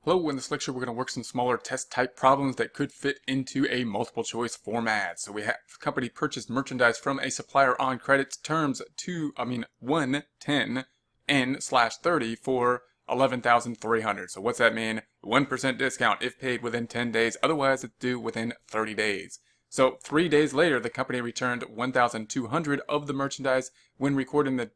Hello, in this lecture we're going to work some smaller test type problems that could fit into a multiple choice format. So we have company purchased merchandise from a supplier on credit terms 110 N/30 for 11,300. So what's that mean? 1% discount if paid within 10 days, otherwise it's due within 30 days. So 3 days later the company returned 1,200 of the merchandise. When recording the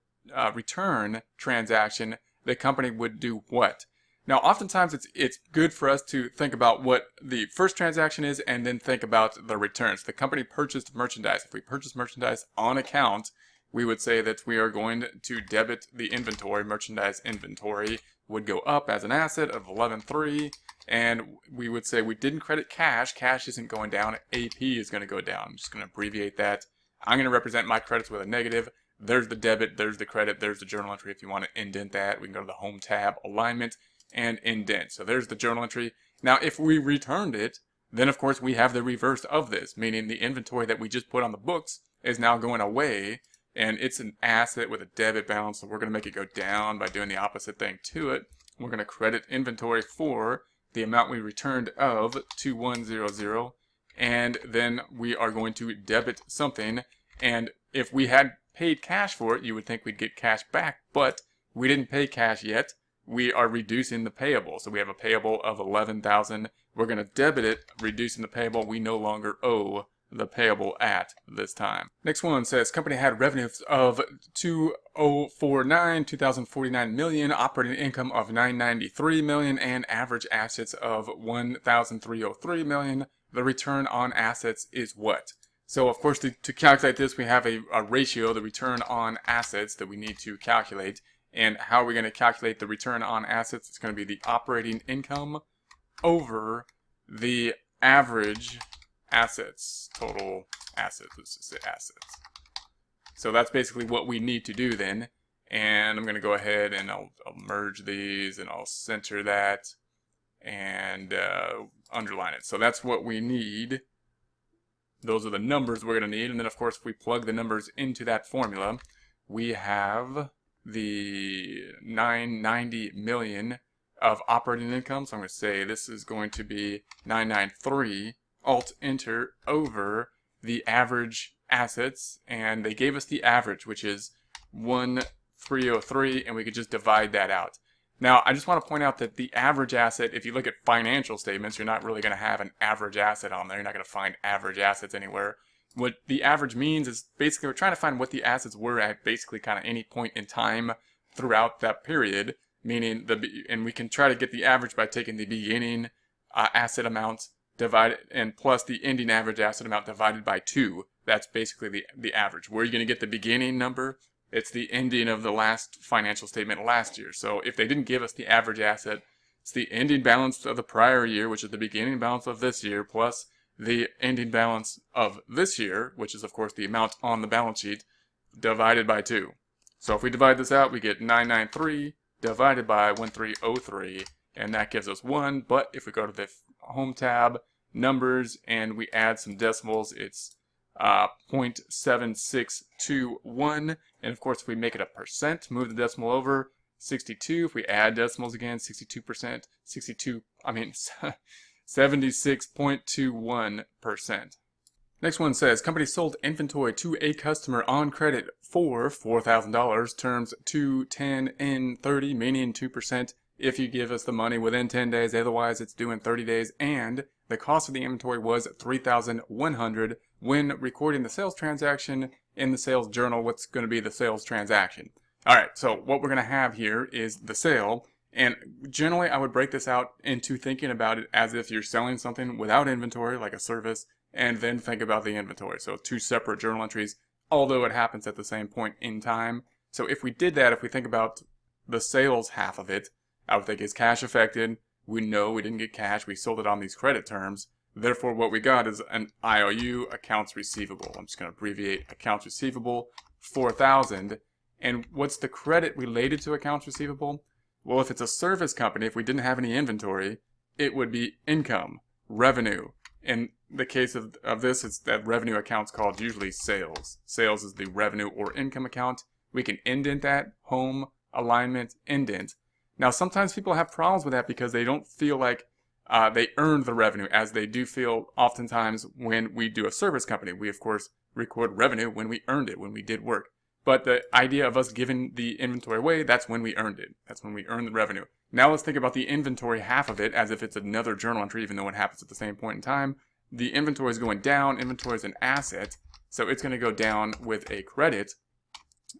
return transaction, the company would do what? Now, oftentimes it's good for us to think about what the first transaction is and then think about the returns. The company purchased merchandise. If we purchase merchandise on account, we would say that we are going to debit the inventory. Merchandise inventory would go up as an asset of 11,300, and we would say we didn't credit cash. Cash isn't going down. AP is going to go down. I'm just going to abbreviate that. I'm going to represent my credits with a negative. There's the debit, there's the credit, there's the journal entry. If you want to indent that, we can go to the Home tab, Alignment, and indent. So there's the journal entry. Now if we returned it, then of course we have the reverse of this, meaning the inventory that we just put on the books is now going away, and it's an asset with a debit balance, so we're going to make it go down by doing the opposite thing to it. We're going to credit inventory for the amount we returned of 2100, and then we are going to debit something, and if we had paid cash for it, you would think we'd get cash back, but we didn't pay cash yet. We are reducing the payable. So we have a payable of 11,000. We're going to debit it, reducing the payable. We no longer owe the payable at this time. Next one says company had revenues of 2,049 million, operating income of 993 million, and average assets of 1,303 million. The return on assets is what? So of course to calculate this, we have a ratio, the return on assets, that we need to calculate. And how are we going to calculate the return on assets? It's going to be the operating income over the average assets, total assets. Let's just say assets. So that's basically what we need to do then. And I'm going to go ahead and I'll merge these and I'll center that and underline it. So that's what we need. Those are the numbers we're going to need. And then of course if we plug the numbers into that formula, we have the 990 million of operating income. So I'm going to say this is going to be 993, alt enter, over the average assets, and they gave us the average, which is 1,303, and we could just divide that out. Now I just want to point out that the average asset, if you look at financial statements, you're not really going to have an average asset on there. You're not going to find average assets anywhere. What the average means is basically we're trying to find what the assets were at basically kind of any point in time throughout that period, meaning and we can try to get the average by taking the beginning asset amount divided and plus the ending average asset amount divided by 2. That's basically the average. Where are you going to get the beginning number? It's the ending of the last financial statement last year. So if they didn't give us the average asset, it's the ending balance of the prior year, which is the beginning balance of this year, plus the ending balance of this year, which is of course the amount on the balance sheet, divided by 2. So if we divide this out, we get 993 divided by 1,303, and that gives us 1. But if we go to the Home tab, Numbers, and we add some decimals, it's 0.7621. And of course if we make it a percent, move the decimal over, 62. If we add decimals again, 62%, 76.21%. Next one says, company sold inventory to a customer on credit for $4,000, terms 210N30, meaning 2% if you give us the money within 10 days, otherwise it's due in 30 days, and the cost of the inventory was $3,100. When recording the sales transaction in the sales journal, what's going to be the sales transaction? Alright, so what we're going to have here is the sale. And generally, I would break this out into thinking about it as if you're selling something without inventory, like a service, and then think about the inventory. So 2 separate journal entries, although it happens at the same point in time. So if we did that, if we think about the sales half of it, I would think is cash affected. We know we didn't get cash. We sold it on these credit terms. Therefore, what we got is an IOU, accounts receivable. I'm just going to abbreviate accounts receivable, 4,000. And what's the credit related to accounts receivable? Well, if it's a service company, if we didn't have any inventory, it would be income, revenue. In the case of this, it's that revenue account's called usually sales. Sales is the revenue or income account. We can indent that, Home, Alignment, Indent. Now, sometimes people have problems with that because they don't feel like they earned the revenue, as they do feel oftentimes when we do a service company. We, of course, record revenue when we earned it, when we did work. But the idea of us giving the inventory away, that's when we earned it. That's when we earned the revenue. Now let's think about the inventory half of it as if it's another journal entry, even though it happens at the same point in time. The inventory is going down. Inventory is an asset, so it's going to go down with a credit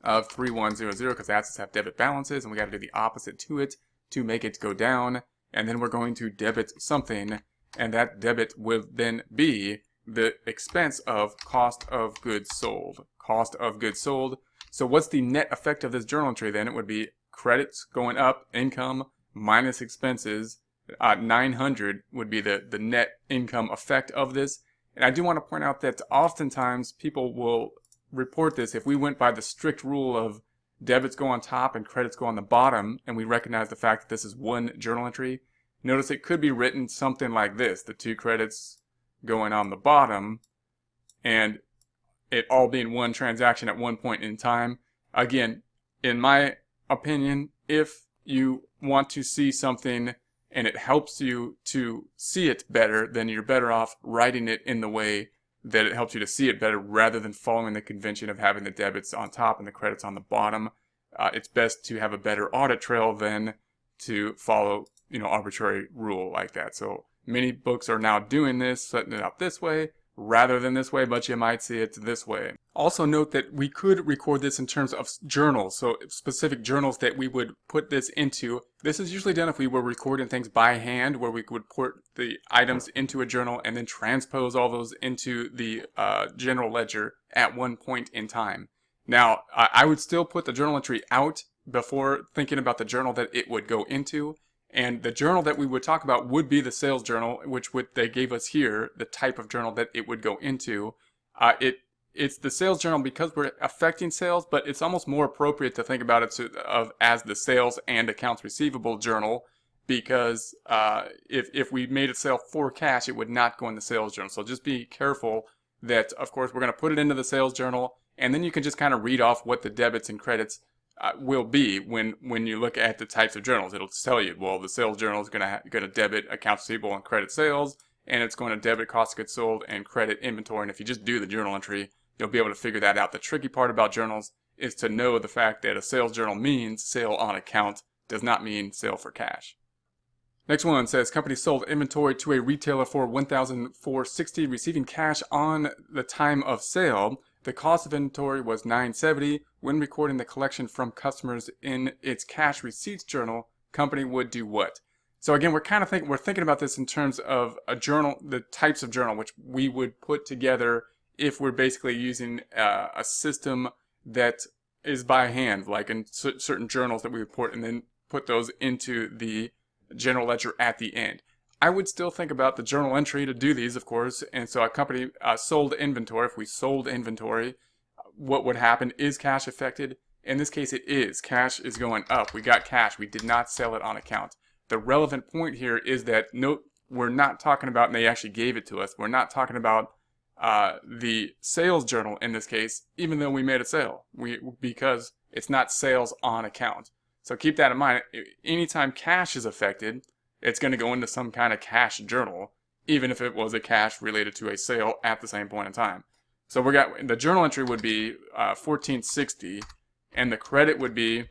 of 3100 because assets have debit balances, and we got to do the opposite to it to make it go down. And then we're going to debit something, and that debit will then be the expense of cost of goods sold. Cost of goods sold. So what's the net effect of this journal entry then? It would be credits going up, income minus expenses. 900 would be the net income effect of this. And I do want to point out that oftentimes people will report this if we went by the strict rule of debits go on top and credits go on the bottom, and we recognize the fact that this is one journal entry. Notice it could be written something like this: the 2 credits going on the bottom, and it all being one transaction at one point in time. Again, in my opinion, if you want to see something and it helps you to see it better, then you're better off writing it in the way that it helps you to see it better, rather than following the convention of having the debits on top and the credits on the bottom. It's best to have a better audit trail than to follow, arbitrary rule like that. So many books are now doing this, setting it up this way rather than this way, but you might see it this way. Also note that we could record this in terms of journals, so specific journals that we would put this into. This is usually done if we were recording things by hand, where we would put the items into a journal and then transpose all those into the general ledger at one point in time. Now, I would still put the journal entry out before thinking about the journal that it would go into. And the journal that we would talk about would be the sales journal, which they gave us here, the type of journal that it would go into. It's the sales journal because we're affecting sales, but it's almost more appropriate to think about it as the sales and accounts receivable journal, because if we made a sale for cash, it would not go in the sales journal. So just be careful that, of course, we're going to put it into the sales journal, and then you can just kind of read off what the debits and credits will be when you look at the types of journals. It'll tell you, well, the sales journal is going to debit accounts receivable and credit sales, and it's going to debit cost of goods sold and credit inventory. And if you just do the journal entry, you'll be able to figure that out. The tricky part about journals is to know the fact that a sales journal means sale on account, does not mean sale for cash. Next one says company sold inventory to a retailer for $1,460, receiving cash on the time of sale. The cost of inventory was $970. When recording the collection from customers in its cash receipts journal, company would do what? So again, we're thinking about this in terms of a journal, the types of journal which we would put together if we're basically using a system that is by hand, like in certain journals that we would put, and then put those into the general ledger at the end. I would still think about the journal entry to do these, of course. And so a company sold inventory. If we sold inventory, what would happen? Is cash affected? In this case, it is. Cash is going up. We got cash. We did not sell it on account. The relevant point here is that, note, we're not talking about, and they actually gave it to us, we're not talking about the sales journal in this case, even though we made a sale, because it's not sales on account. So keep that in mind. Anytime cash is affected, it's going to go into some kind of cash journal, even if it was a cash related to a sale at the same point in time. So the journal entry would be 1460, and the credit would be,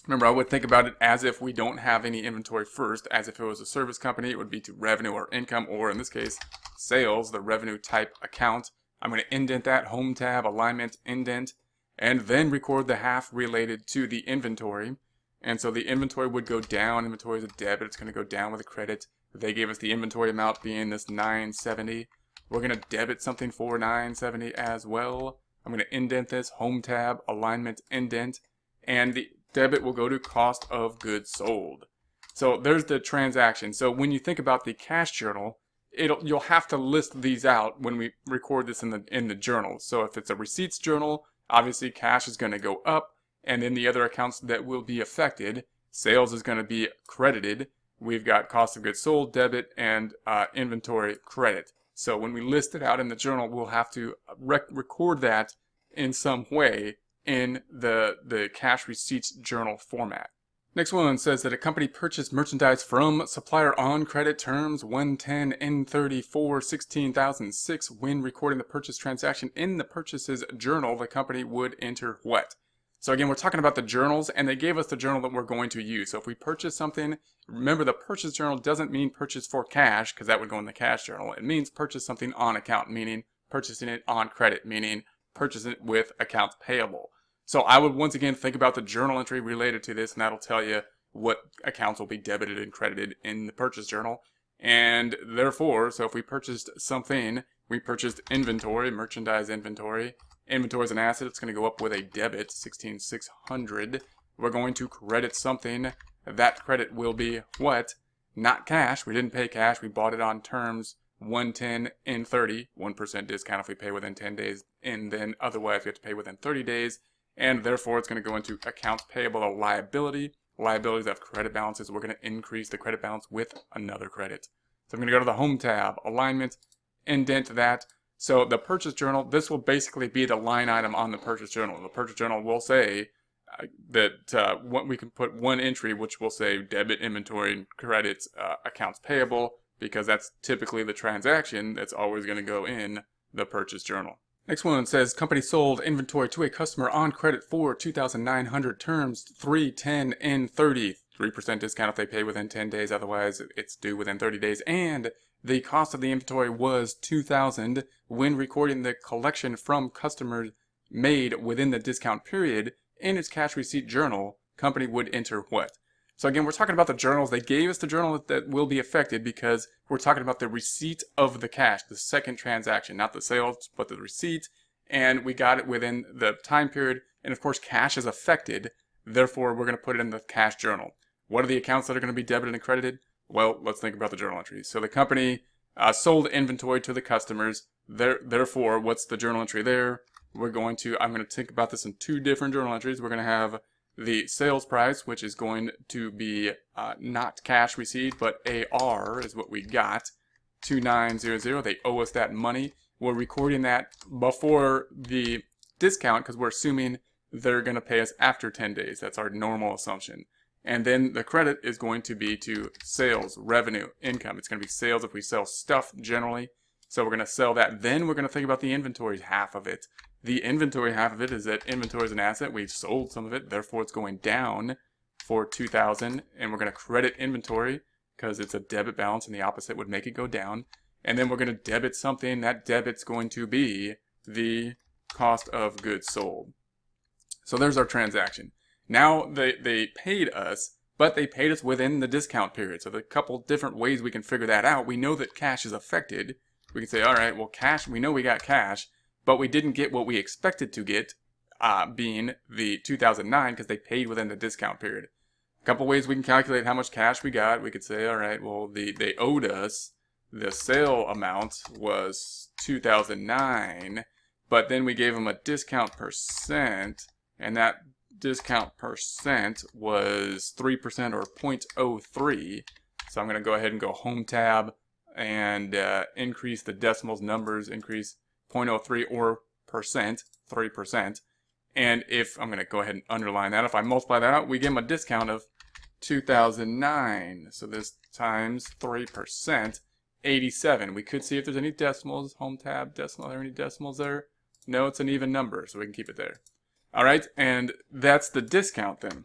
remember, I would think about it as if we don't have any inventory first. As if it was a service company, it would be to revenue or income, or in this case, sales, the revenue type account. I'm going to indent that, home tab, alignment, indent, and then record the half related to the inventory. And so the inventory would go down. Inventory is a debit. It's going to go down with a credit. They gave us the inventory amount being this 970. We're going to debit something for 970 as well. I'm going to indent this, home tab, alignment, indent, and the debit will go to cost of goods sold. So there's the transaction. So when you think about the cash journal, you'll have to list these out when we record this in the journal. So if it's a receipts journal, obviously cash is going to go up. And then the other accounts that will be affected, sales is going to be credited. We've got cost of goods sold, debit, and inventory credit. So when we list it out in the journal, we'll have to record that in some way in the cash receipts journal format. Next one says that a company purchased merchandise from supplier on credit terms 110N3416,006. When recording the purchase transaction in the purchases journal, the company would enter what? So again, we're talking about the journals, and they gave us the journal that we're going to use. So if we purchase something, remember the purchase journal doesn't mean purchase for cash, because that would go in the cash journal. It means purchase something on account, meaning purchasing it on credit, meaning purchasing it with accounts payable. So I would once again think about the journal entry related to this, and that'll tell you what accounts will be debited and credited in the purchase journal. And therefore, so if we purchased something, we purchased inventory, merchandise inventory. Inventory is an asset, it's going to go up with a debit, 16,600. We're going to credit something. That credit will be what? Not cash. We didn't pay cash. We bought it on terms 110N30, 1% discount if we pay within 10 days, and then otherwise we have to pay within 30 days. And therefore, it's going to go into accounts payable, a liability. Liabilities have credit balances. We're going to increase the credit balance with another credit. So I'm going to go to the Home tab, Alignment, indent that. So the purchase journal, this will basically be the line item on the purchase journal. The purchase journal will say that we can put one entry, which will say debit, inventory, and credits, accounts payable, because that's typically the transaction that's always going to go in the purchase journal. Next one says, company sold inventory to a customer on credit for 2,900 terms, 310N30, 3% discount if they pay within 10 days, otherwise it's due within 30 days, and the cost of the inventory was $2,000. When recording the collection from customers made within the discount period in its cash receipt journal, company would enter what? So again, we're talking about the journals. They gave us the journal that will be affected because we're talking about the receipt of the cash, the second transaction, not the sales, but the receipt. And we got it within the time period. And of course, cash is affected. Therefore, we're going to put it in the cash journal. What are the accounts that are going to be debited and credited? Well, let's think about the journal entries. So the company sold inventory to the customers. Therefore, what's the journal entry there? I'm going to think about this in two different journal entries. We're going to have the sales price, which is going to be not cash received, but AR is what we got, 2900. They owe us that money. We're recording that before the discount because we're assuming they're going to pay us after 10 days. That's our normal assumption. And then the credit is going to be to sales, revenue, income. It's going to be sales if we sell stuff generally. So we're going to sell that. Then we're going to think about the inventory half of it. The inventory half of it is that inventory is an asset. We've sold some of it. Therefore, it's going down for 2,000. And we're going to credit inventory because it's a debit balance and the opposite would make it go down. And then we're going to debit something. That debit's going to be the cost of goods sold. So there's our transaction. Now they paid us, but they paid us within the discount period. So there's a couple different ways we can figure that out. We know that cash is affected. We can say, all right, well, cash, we know we got cash, but we didn't get what we expected to get, being the 2009, because they paid within the discount period. A couple ways we can calculate how much cash we got. We could say, all right, well, they owed us, the sale amount was 2009, but then we gave them a discount percent, and that discount percent was 3% or 0.03. So I'm going to go ahead and go Home tab and increase the decimals numbers, increase 0.03 or percent, 3%. And if I'm going to go ahead and underline that, if I multiply that out, we give them a discount of 2009. So this times 3%, 87. We could see if there's any decimals. Home tab, decimal. Are there any decimals there? No, it's an even number, so we can keep it there. All right, and that's the discount then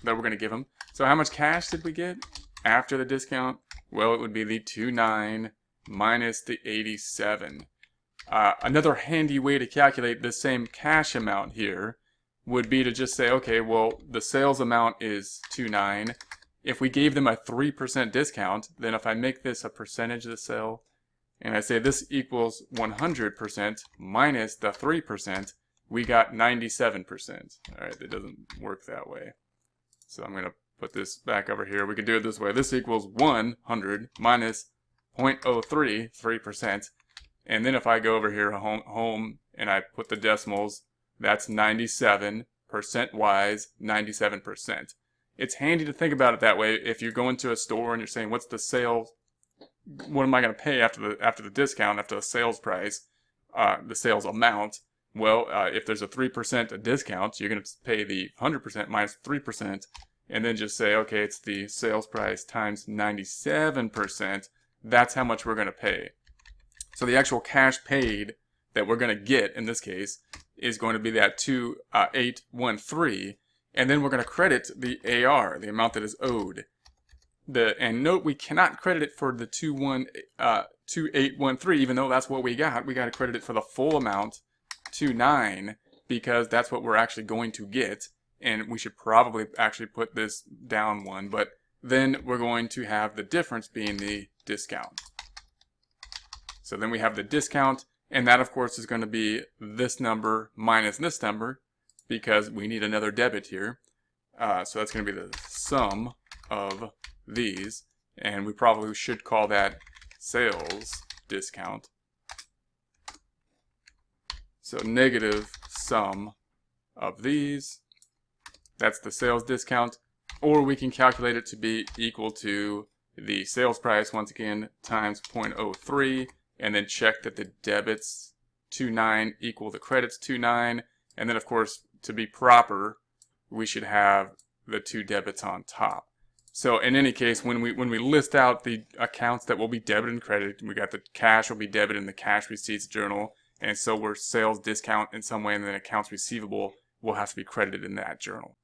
that we're going to give them. So how much cash did we get after the discount? Well, it would be the 29 minus the 87. Another handy way to calculate the same cash amount here would be to just say, okay, well, the sales amount is 29. If we gave them a 3% discount, then if I make this a percentage of the sale, and I say this equals 100% minus the 3%, we got 97%. All right, that doesn't work that way. So I'm going to put this back over here. We could do it this way. This equals 100 minus 0.03, 3%. And then if I go over here, home, and I put the decimals, that's 97, percent-wise, 97%. It's handy to think about it that way. If you go into a store and you're saying, what's the sales, what am I going to pay after the discount, after the sales price, the sales amount? Well, if there's a 3% discount, you're going to pay the 100% minus 3%, and then just say, okay, it's the sales price times 97%. That's how much we're going to pay. So the actual cash paid that we're going to get in this case is going to be that 2813, and then we're going to credit the AR, the amount that is owed. And note, we cannot credit it for the 2813, even though that's what we got. We got to credit it for the full amount, 29, because that's what we're actually going to get. And we should probably actually put this down one, but then we're going to have the difference being the discount. So then we have the discount, and that of course is going to be this number minus this number, because we need another debit here. So that's going to be the sum of these, and we probably should call that sales discount. So negative sum of these, that's the sales discount, or we can calculate it to be equal to the sales price, once again, times 0.03, and then check that the debits 29 equal the credits 29, and then of course, to be proper, we should have the two debits on top. So in any case, when we list out the accounts that will be debited and credited, we got the cash will be debited in the cash receipts journal, and so we're sales discount in some way, and then accounts receivable will have to be credited in that journal.